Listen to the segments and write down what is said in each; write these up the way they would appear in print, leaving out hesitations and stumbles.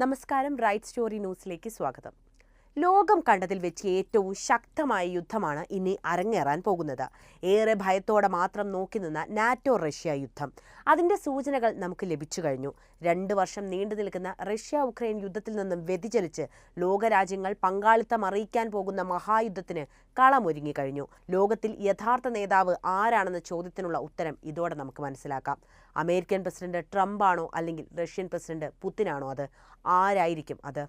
നമസ്കാരം, right story ന്യൂസിലേക്ക് സ്വാഗതം. ലോകം കണ്ടതിൽ വെച്ച് ഏറ്റവും ശക്തമായ യുദ്ധമാണ് ഇനി അരങ്ങേറാൻ പോകുന്നത്. ഏറെ ഭയത്തോടെ മാത്രം നോക്കി നിന്ന നാറ്റോ റഷ്യ യുദ്ധം, അതിന്റെ സൂചനകൾ നമുക്ക് ലഭിച്ചു കഴിഞ്ഞു. 2 വർഷം നീണ്ടു നിൽക്കുന്ന റഷ്യ ഉക്രൈൻ യുദ്ധത്തിൽ നിന്നും വ്യതിചലിച്ച് ലോകരാജ്യങ്ങൾ പങ്കാളിത്തം അറിയിക്കാൻ പോകുന്ന മഹായുദ്ധത്തിന് കളമൊരുങ്ങി കഴിഞ്ഞു. ലോകത്തിൽ യഥാർത്ഥ നേതാവ് ആരാണെന്ന ചോദ്യത്തിനുള്ള ഉത്തരം ഇതോടെ നമുക്ക് മനസ്സിലാക്കാം. അമേരിക്കൻ പ്രസിഡന്റ് ട്രംപ് ആണോ, അല്ലെങ്കിൽ റഷ്യൻ പ്രസിഡന്റ് പുതിനാണോ? അത് ആരായിരിക്കും അത്?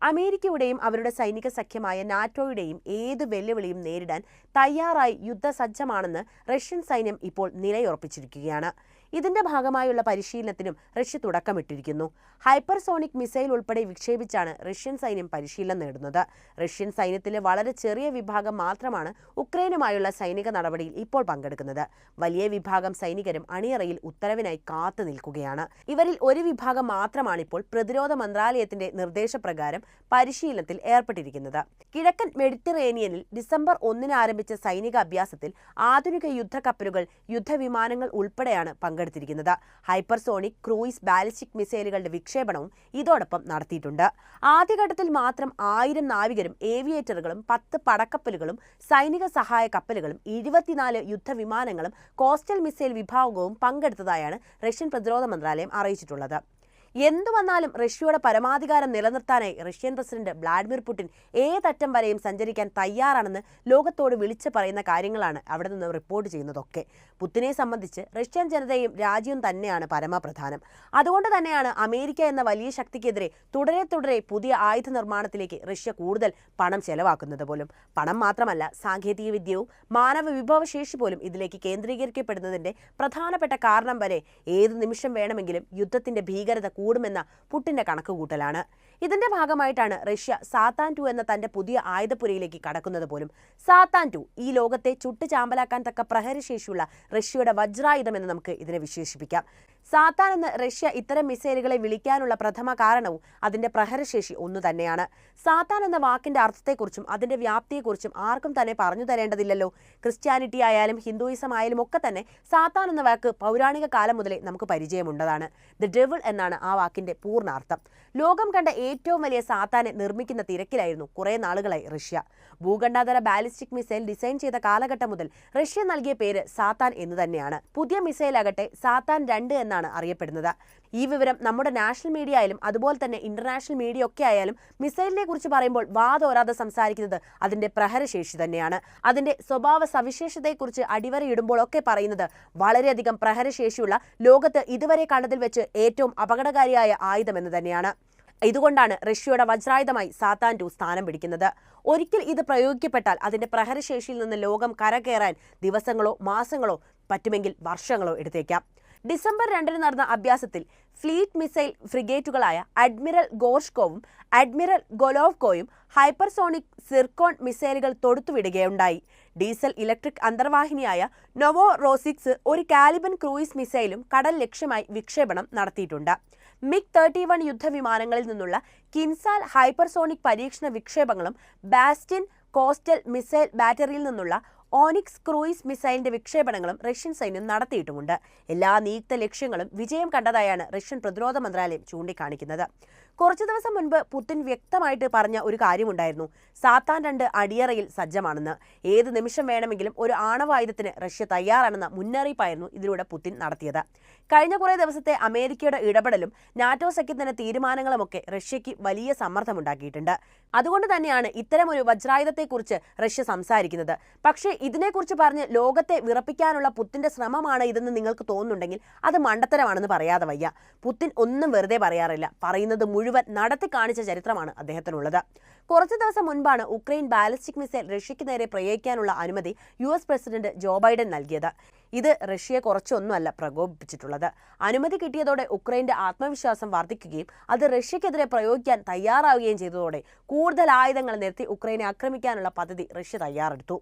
അമേരിക്കയുടെയും അവരുടെ സൈനിക സഖ്യമായ നാറ്റോയുടെയും ഏത് വെല്ലുവിളിയും നേരിടാൻ തയ്യാറായി യുദ്ധസജ്ജമാണെന്ന് റഷ്യൻ സൈന്യം ഇപ്പോൾ നിലയുറപ്പിച്ചിരിക്കുകയാണ്. ഇതിന്റെ ഭാഗമായുള്ള പരിശീലനത്തിനും റഷ്യ തുടക്കമിട്ടിരിക്കുന്നു. ഹൈപ്പർസോണിക് മിസൈൽ ഉൾപ്പെടെ വിക്ഷേപിച്ചാണ് റഷ്യൻ സൈന്യം പരിശീലനം നേടുന്നത്. റഷ്യൻ സൈന്യത്തിലെ വളരെ ചെറിയ വിഭാഗം മാത്രമാണ് ഉക്രൈനുമായുള്ള സൈനിക നടപടിയിൽ ഇപ്പോൾ പങ്കെടുക്കുന്നത്. വലിയ വിഭാഗം സൈനികരും അണിയറയിൽ ഉത്തരവിനായി കാത്തു നിൽക്കുകയാണ്. ഇവരിൽ ഒരു വിഭാഗം മാത്രമാണ് ഇപ്പോൾ പ്രതിരോധ മന്ത്രാലയത്തിന്റെ നിർദ്ദേശപ്രകാരം പരിശീലനത്തിൽ ഏർപ്പെട്ടിരിക്കുന്നത്. കിഴക്കൻ മെഡിറ്ററേനിയനിൽ ഡിസംബർ 1 ആരംഭിച്ച സൈനിക അഭ്യാസത്തിൽ ആധുനിക യുദ്ധക്കപ്പലുകൾ, യുദ്ധവിമാനങ്ങൾ ഉൾപ്പെടെയാണ് പങ്കെടുത്തിരിക്കുന്നത്. ഹൈപ്പർസോണിക്, ക്രൂയിസ്, ബാലിസ്റ്റിക് മിസൈലുകളുടെ വിക്ഷേപണവും ഇതോടൊപ്പം നടത്തിയിട്ടുണ്ട്. ആദ്യഘട്ടത്തിൽ മാത്രം 1000 നാവികരും ഏവിയേറ്ററുകളും 10 പടക്കപ്പലുകളും സൈനിക സഹായ കപ്പലുകളും 24 യുദ്ധവിമാനങ്ങളും കോസ്റ്റൽ മിസൈൽ വിഭാഗവും പങ്കെടുത്തതായാണ് റഷ്യൻ പ്രതിരോധ മന്ത്രാലയം അറിയിച്ചിട്ടുള്ളത്. എന്തു വന്നാലും റഷ്യയുടെ പരമാധികാരം നിലനിർത്താനായി റഷ്യൻ പ്രസിഡന്റ് വ്ളാഡിമിർ പുടിൻ ഏതറ്റം വരെയും സഞ്ചരിക്കാൻ തയ്യാറാണെന്ന് ലോകത്തോട് വിളിച്ചു പറയുന്ന കാര്യങ്ങളാണ് അവിടെ നിന്ന് റിപ്പോർട്ട് ചെയ്യുന്നതൊക്കെ. പുടിനെ സംബന്ധിച്ച് റഷ്യൻ ജനതയും രാജ്യവും തന്നെയാണ് പരമപ്രധാനം. അതുകൊണ്ട് തന്നെയാണ് അമേരിക്ക എന്ന വലിയ ശക്തിക്കെതിരെ തുടരെ പുതിയ ആയുധ നിർമ്മാണത്തിലേക്ക് റഷ്യ കൂടുതൽ പണം ചെലവാക്കുന്നത് പോലും. പണം മാത്രമല്ല, സാങ്കേതിക വിദ്യയും മാനവ വിഭവശേഷി പോലും ഇതിലേക്ക് കേന്ദ്രീകരിക്കപ്പെടുന്നതിന്റെ പ്രധാനപ്പെട്ട കാരണം വരെ ഏത് നിമിഷം വേണമെങ്കിലും യുദ്ധത്തിന്റെ ഭീകരത കൂടുമെന്ന പുടിന്റെ കണക്കുകൂട്ടലാണ്. ഇതിന്റെ ഭാഗമായിട്ടാണ് റഷ്യ സാത്താൻ 2 എന്ന തന്റെ പുതിയ ആയുധപ്പുരയിലേക്ക് കടക്കുന്നത് പോലും. സാത്താൻ 2 ഈ ലോകത്തെ ചുട്ടുചാമ്പലാക്കാൻ തക്ക പ്രഹരശേഷിയുള്ള റഷ്യയുടെ വജ്രായുധം എന്ന് നമുക്ക് ഇതിനെ വിശേഷിപ്പിക്കാം. സാത്താൻ എന്ന് റഷ്യ ഇത്തരം മിസൈലുകളെ വിളിക്കാനുള്ള പ്രഥമ കാരണവും അതിന്റെ പ്രഹരശേഷി ഒന്നു തന്നെയാണ്. സാത്താൻ എന്ന വാക്കിന്റെ അർത്ഥത്തെക്കുറിച്ചും അതിന്റെ വ്യാപ്തിയെക്കുറിച്ചും ആർക്കും തന്നെ പറഞ്ഞു തരേണ്ടതില്ലല്ലോ. ക്രിസ്ത്യാനിറ്റി ആയാലും ഹിന്ദുയിസം ആയാലും ഒക്കെ തന്നെ സാത്താൻ എന്ന വാക്ക് പൗരാണിക കാലം മുതലേ നമുക്ക് പരിചയമുണ്ടതാണ്. ദ ഡെവിൾ എന്നാണ് ആ വാക്കിന്റെ പൂർണ്ണാർത്ഥം. ലോകം കണ്ട ഏറ്റവും വലിയ സാത്താനെ നിർമ്മിക്കുന്ന തിരക്കിലായിരുന്നു കുറെ നാളുകളായി റഷ്യ. ഭൂഖണ്ഡാന്തര ബാലിസ്റ്റിക് മിസൈൽ ഡിസൈൻ ചെയ്ത കാലഘട്ടം മുതൽ റഷ്യ നൽകിയ പേര് സാത്താൻ എന്ന് തന്നെയാണ്. പുതിയ മിസൈലാകട്ടെ സാത്താൻ 2 എന്നാണ് അറിയപ്പെടുന്നത്. ഈ വിവരം നമ്മുടെ നാഷണൽ മീഡിയ ആയാലും അതുപോലെ തന്നെ ഇന്റർനാഷണൽ മീഡിയ ഒക്കെ ആയാലും മിസൈലിനെ കുറിച്ച് പറയുമ്പോൾ വാതോരാതെ സംസാരിക്കുന്നത് അതിന്റെ പ്രഹരശേഷി തന്നെയാണ്. അതിന്റെ സ്വഭാവ സവിശേഷതയെക്കുറിച്ച് അടിവരയിടുമ്പോഴൊക്കെ പറയുന്നത് വളരെയധികം പ്രഹരശേഷിയുള്ള, ലോകത്ത് ഇതുവരെ കണ്ടതിൽ വെച്ച് ഏറ്റവും അപകടകാരിയായ ആയുധം എന്ന് തന്നെയാണ്. ഇതുകൊണ്ടാണ് റഷ്യയുടെ വജ്രായുധമായി സാത്താൻ 2 സ്ഥാനം പിടിക്കുന്നത്. ഒരിക്കൽ ഇത് പ്രയോഗിക്കപ്പെട്ടാൽ അതിന്റെ പ്രഹരശേഷിയിൽ നിന്ന് ലോകം കരകയറാൻ ദിവസങ്ങളോ മാസങ്ങളോ, പറ്റുമെങ്കിൽ വർഷങ്ങളോ എടുത്തേക്കാം. ഡിസംബർ 2 നടന്ന അഭ്യാസത്തിൽ ഫ്ലീറ്റ് മിസൈൽ ഫ്രിഗേറ്റുകളായ അഡ്മിറൽ ഗോർഷ്കോവും അഡ്മിറൽ ഗൊലോവ്കോയും ഹൈപ്പർസോണിക് സിർക്കോൺ മിസൈലുകൾ തൊടുത്തുവിടുകയുണ്ടായി. ഡീസൽ ഇലക്ട്രിക് അന്തർവാഹിനിയായ നൊവോറോസിക്സ് ഒരു കാലിബൻ ക്രൂയിസ് മിസൈലും കടൽ ലക്ഷ്യമായി വിക്ഷേപണം നടത്തിയിട്ടുണ്ട്. MiG-31 യുദ്ധവിമാനങ്ങളിൽ നിന്നുള്ള കിൻസാൽ ഹൈപ്പർസോണിക് പരീക്ഷണ വിക്ഷേപങ്ങളും ബാസ്റ്റിൻ കോസ്റ്റൽ മിസൈൽ ബാറ്ററിയിൽ നിന്നുള്ള ഓനിക്സ് ക്രൂയിസ് മിസൈലിന്റെ വിക്ഷേപണങ്ങളും റഷ്യൻ സൈന്യം നടത്തിയിട്ടുമുണ്ട്. എല്ലാ നിയുക്ത ലക്ഷ്യങ്ങളും വിജയം കണ്ടതായാണ് റഷ്യൻ പ്രതിരോധ മന്ത്രാലയം ചൂണ്ടിക്കാണിക്കുന്നത്. കുറച്ചു ദിവസം മുൻപ് പുടിൻ വ്യക്തമായിട്ട് പറഞ്ഞ ഒരു കാര്യമുണ്ടായിരുന്നു. സാത്താൻ 2 അടിയറയിൽ സജ്ജമാണെന്ന്. ഏത് നിമിഷം വേണമെങ്കിലും ഒരു ആണവായുധത്തിന് റഷ്യ തയ്യാറാണെന്ന മുന്നറിയിപ്പായിരുന്നു ഇതിലൂടെ പുടിൻ നടത്തിയത്. കഴിഞ്ഞ കുറേ ദിവസത്തെ അമേരിക്കയുടെ ഇടപെടലും നാറ്റോ സഖ്യത്തിന്റെ തീരുമാനങ്ങളുമൊക്കെ റഷ്യയ്ക്ക് വലിയ സമ്മർദ്ദമുണ്ടാക്കിയിട്ടുണ്ട്. അതുകൊണ്ട് തന്നെയാണ് ഇത്തരമൊരു വജ്രായുധത്തെക്കുറിച്ച് റഷ്യ സംസാരിക്കുന്നത്. പക്ഷേ ഇതിനെക്കുറിച്ച് പറഞ്ഞ് ലോകത്തെ വിറപ്പിക്കാനുള്ള പുടിന്റെ ശ്രമമാണ് ഇതെന്ന് നിങ്ങൾക്ക് തോന്നുന്നുണ്ടെങ്കിൽ അത് മണ്ടത്തരമാണെന്ന് പറയാതെ വയ്യ. പുടിൻ ഒന്നും വെറുതെ പറയാറില്ല. പറയുന്നത് മുഴുവൻ നടത്തി കാണിച്ച ചരിത്രമാണ് അദ്ദേഹത്തിനുള്ളത്. കുറച്ചു ദിവസം മുൻപാണ് ഉക്രൈൻ ബാലിസ്റ്റിക് മിസൈൽ റഷ്യയ്ക്ക് നേരെ പ്രയോഗിക്കാനുള്ള അനുമതി US പ്രസിഡന്റ് ജോ ബൈഡൻ നൽകിയത്. ഇത് റഷ്യയെ കുറച്ചൊന്നുമല്ല പ്രകോപിപ്പിച്ചിട്ടുള്ളത്. അനുമതി കിട്ടിയതോടെ ഉക്രൈന്റെ ആത്മവിശ്വാസം വർദ്ധിക്കുകയും അത് റഷ്യക്കെതിരെ പ്രയോഗിക്കാൻ തയ്യാറാവുകയും ചെയ്തതോടെ കൂടുതൽ ആയുധങ്ങൾ നിരത്തി ഉക്രൈനെ ആക്രമിക്കാനുള്ള പദ്ധതി റഷ്യ തയ്യാറെടുത്തു.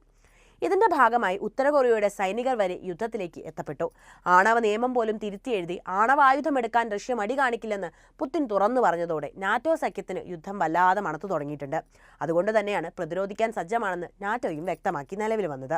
ഇതിന്റെ ഭാഗമായി ഉത്തര കൊറിയയുടെ സൈനികർ വരെ യുദ്ധത്തിലേക്ക് എത്തപ്പെട്ടു. ആണവ നിയമം പോലും തിരുത്തിയെഴുതി ആണവായുധമെടുക്കാൻ റഷ്യ മടി കാണിക്കില്ലെന്ന് പുടിൻ തുറന്നു പറഞ്ഞതോടെ നാറ്റോ സഖ്യത്തിന് യുദ്ധം വല്ലാതെ മണത്തു തുടങ്ങിയിട്ടുണ്ട്. അതുകൊണ്ട് തന്നെയാണ് പ്രതിരോധിക്കാൻ സജ്ജമാണെന്ന് നാറ്റോയും വ്യക്തമാക്കി നിലവിൽ വന്നത്.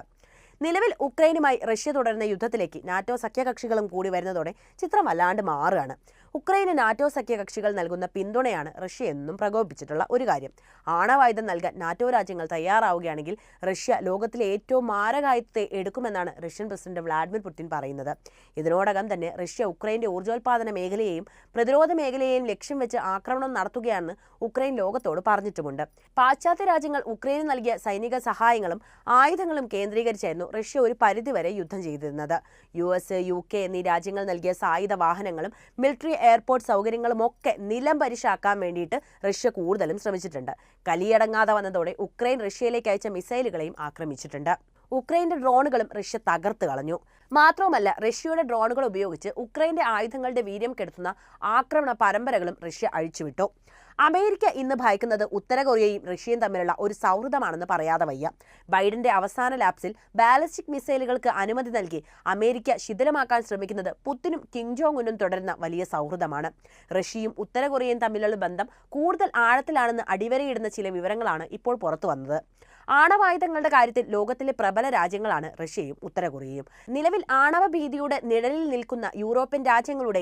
നിലവിൽ ഉക്രൈനുമായി റഷ്യ തുടരുന്ന യുദ്ധത്തിലേക്ക് നാറ്റോ സഖ്യകക്ഷികളും കൂടി വരുന്നതോടെ ചിത്രം വല്ലാണ്ട് മാറുകയാണ്. ഉക്രൈന് നാറ്റോ സഖ്യകക്ഷികൾ നൽകുന്ന പിന്തുണയാണ് റഷ്യ എന്നും പ്രകോപിപ്പിച്ചിട്ടുള്ള ഒരു കാര്യം. ആണവായുധം നൽകാൻ നാറ്റോ രാജ്യങ്ങൾ തയ്യാറാവുകയാണെങ്കിൽ റഷ്യ ലോകത്തിലെ ഏറ്റവും മാരകായുധത്തെ എടുക്കുമെന്നാണ് റഷ്യൻ പ്രസിഡന്റ് വ്ളാഡിമിർ പുടിൻ പറയുന്നത്. ഇതിനോടകം തന്നെ റഷ്യ ഉക്രൈന്റെ ഊർജ്ജോൽപാദന മേഖലയെയും പ്രതിരോധ മേഖലയെയും ലക്ഷ്യം വെച്ച് ആക്രമണം നടത്തുകയാണെന്ന് ഉക്രൈൻ ലോകത്തോട് പറഞ്ഞിട്ടുമുണ്ട്. പാശ്ചാത്യ രാജ്യങ്ങൾ ഉക്രൈന് നൽകിയ സൈനിക സഹായങ്ങളും ആയുധങ്ങളും കേന്ദ്രീകരിച്ചായിരുന്നു റഷ്യ ഒരു പരിധിവരെ യുദ്ധം ചെയ്തിരുന്നത്. US, UK എന്നീ രാജ്യങ്ങൾ നൽകിയ സായുധ വാഹനങ്ങളും മിലിറ്ററി എയർപോർട്ട് സൗകര്യങ്ങളും ഒക്കെ നിലം പരിശാക്കാൻ വേണ്ടിയിട്ട് റഷ്യ കൂടുതലും ശ്രമിച്ചിട്ടുണ്ട്. കലിയടങ്ങാതെ വന്നതോടെ ഉക്രൈൻ റഷ്യയിലേക്ക് അയച്ച മിസൈലുകളെയും ആക്രമിച്ചിട്ടുണ്ട്. ഉക്രൈന്റെ ഡ്രോണുകളും റഷ്യ തകർത്ത് കളഞ്ഞു. മാത്രവുമല്ല, റഷ്യയുടെ ഡ്രോണുകൾ ഉപയോഗിച്ച് ഉക്രൈന്റെ ആയുധങ്ങളുടെ വീര്യം കെടുത്തുന്ന ആക്രമണ പരമ്പരകളും റഷ്യ അഴിച്ചുവിട്ടു. അമേരിക്ക ഇന്ന് ഭയക്കുന്നത് ഉത്തര കൊറിയയും റഷ്യയും തമ്മിലുള്ള ഒരു സൗഹൃദമാണെന്ന് പറയാതെ വയ്യ. ബൈഡന്റെ അവസാന ലാപ്സിൽ ബാലിസ്റ്റിക് മിസൈലുകൾക്ക് അനുമതി നൽകി അമേരിക്ക ശിഥിലമാക്കാൻ ശ്രമിക്കുന്നത് പുത്തിനും കിം ജോങ് ഉന്നും തുടരുന്ന വലിയ സൗഹൃദമാണ്. റഷ്യയും ഉത്തര കൊറിയയും തമ്മിലുള്ള ബന്ധം കൂടുതൽ ആഴത്തിലാണെന്ന് അടിവരയിടുന്ന ചില വിവരങ്ങളാണ് ഇപ്പോൾ പുറത്തു വന്നത്. ആണവായുധങ്ങളുടെ കാര്യത്തിൽ ലോകത്തിലെ പ്രബല രാജ്യങ്ങളാണ് റഷ്യയും ഉത്തര കൊറിയയും. നിലവിൽ ആണവ ഭീതിയുടെ നിഴലിൽ നിൽക്കുന്ന യൂറോപ്യൻ രാജ്യങ്ങളുടെ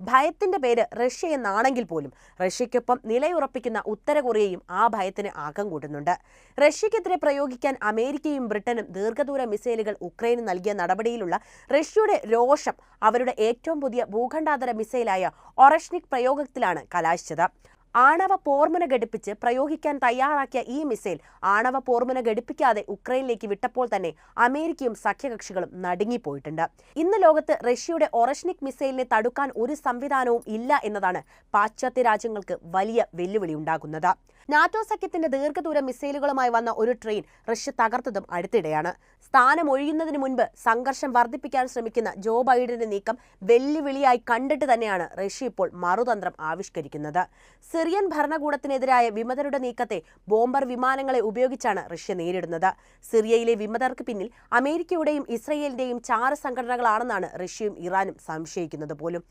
ഭയത്തിന്റെ പേര് റഷ്യ എന്നാണെങ്കിൽ പോലും റഷ്യയ്ക്കൊപ്പം നിലയുറപ്പിക്കുന്ന ഉത്തര കൊറിയയും ആ ഭയത്തിന് ആക്കം കൂട്ടുന്നുണ്ട്. റഷ്യക്കെതിരെ പ്രയോഗിക്കാൻ അമേരിക്കയും ബ്രിട്ടനും ദീർഘദൂര മിസൈലുകൾ ഉക്രൈന് നൽകിയ നടപടിയിലുള്ള റഷ്യയുടെ രോഷം അവരുടെ ഏറ്റവും പുതിയ ഭൂഖണ്ഡാന്തര മിസൈലായ ഒറഷ്നിക് പ്രയോഗത്തിലാണ് കലാശിച്ചത്. ആണവ പോർമുന ഘടിപ്പിച്ച് പ്രയോഗിക്കാൻ തയ്യാറാക്കിയ ഈ മിസൈൽ ആണവ പോർമുന ഘടിപ്പിക്കാതെ ഉക്രൈനിലേക്ക് വിട്ടപ്പോൾ തന്നെ അമേരിക്കയും സഖ്യകക്ഷികളും നടുങ്ങിപ്പോയിട്ടുണ്ട്. ഇന്ന് ലോകത്ത് റഷ്യയുടെ ഒറഷ്നിക് മിസൈലിനെ തടുക്കാൻ ഒരു സംവിധാനവും ഇല്ല എന്നതാണ് പാശ്ചാത്യ രാജ്യങ്ങൾക്ക് വലിയ വെല്ലുവിളി ഉണ്ടാക്കുന്നത്. നാറ്റോ സഖ്യത്തിന്റെ ദീർഘദൂര മിസൈലുകളുമായി വന്ന ഒരു ട്രെയിൻ റഷ്യ തകർത്തതും അടുത്തിടെയാണ്. സ്ഥാനമൊഴിയുന്നതിന് മുൻപ് സംഘർഷം വർദ്ധിപ്പിക്കാൻ ശ്രമിക്കുന്ന ജോ ബൈഡന്റെ നീക്കം വെല്ലുവിളിയായി കണ്ടിട്ട് തന്നെയാണ് റഷ്യ ഇപ്പോൾ മറുതന്ത്രം ആവിഷ്കരിക്കുന്നത്. സിറിയൻ ഭരണകൂടത്തിനെതിരായ വിമതരുടെ നീക്കത്തെ ബോംബർ വിമാനങ്ങളെ ഉപയോഗിച്ചാണ് റഷ്യ നേരിടുന്നത്. സിറിയയിലെ വിമതർക്ക് പിന്നിൽ അമേരിക്കയുടെയും ഇസ്രയേലിന്റെയും ചാര സംഘടനകളാണെന്നാണ് റഷ്യയും ഇറാനും സംശയിക്കുന്നത് പോലും.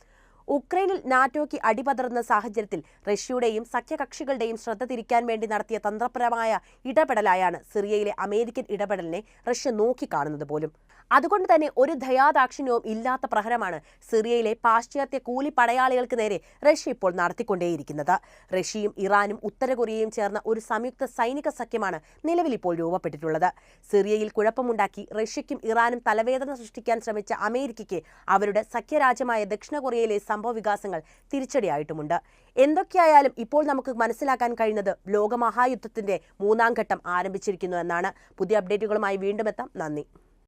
ഉക്രൈനിൽ നാറ്റോയ്ക്ക് അടിപതറുന്ന സാഹചര്യത്തിൽ റഷ്യയുടെയും സഖ്യകക്ഷികളുടെയും ശ്രദ്ധ തിരിക്കാൻ വേണ്ടി നടത്തിയ തന്ത്രപരമായ ഇടപെടലായാണ് സിറിയയിലെ അമേരിക്കൻ ഇടപെടലിനെ റഷ്യ നോക്കിക്കാണുന്നത് പോലും. അതുകൊണ്ട് തന്നെ ഒരു ദയാദാക്ഷിണ്യവും ഇല്ലാത്ത പ്രഹരമാണ് സിറിയയിലെ പാശ്ചാത്യ കൂലി പടയാളികൾക്ക് നേരെ റഷ്യ ഇപ്പോൾ നടത്തിക്കൊണ്ടേയിരിക്കുന്നത്. റഷ്യയും ഇറാനും ഉത്തര കൊറിയയും ചേർന്ന ഒരു സംയുക്ത സൈനിക സഖ്യമാണ് നിലവിൽ ഇപ്പോൾ രൂപപ്പെട്ടിട്ടുള്ളത്. സിറിയയിൽ കുഴപ്പമുണ്ടാക്കി റഷ്യയ്ക്കും ഇറാനും തലവേദന സൃഷ്ടിക്കാൻ ശ്രമിച്ച അമേരിക്കയ്ക്ക് അവരുടെ സഖ്യരാജ്യമായ ദക്ഷിണ കൊറിയയിലെ സംഭവവികാസങ്ങൾ തിരിച്ചടിയായിട്ടുമുണ്ട്. എന്തൊക്കെയായാലും ഇപ്പോൾ നമുക്ക് മനസ്സിലാക്കാൻ കഴിയുന്നത് ലോകമഹായുദ്ധത്തിന്റെ 3ാം ഘട്ടം ആരംഭിച്ചിരിക്കുന്നു എന്നാണ്. പുതിയ അപ്ഡേറ്റുകളുമായി വീണ്ടും എത്താം. നന്ദി.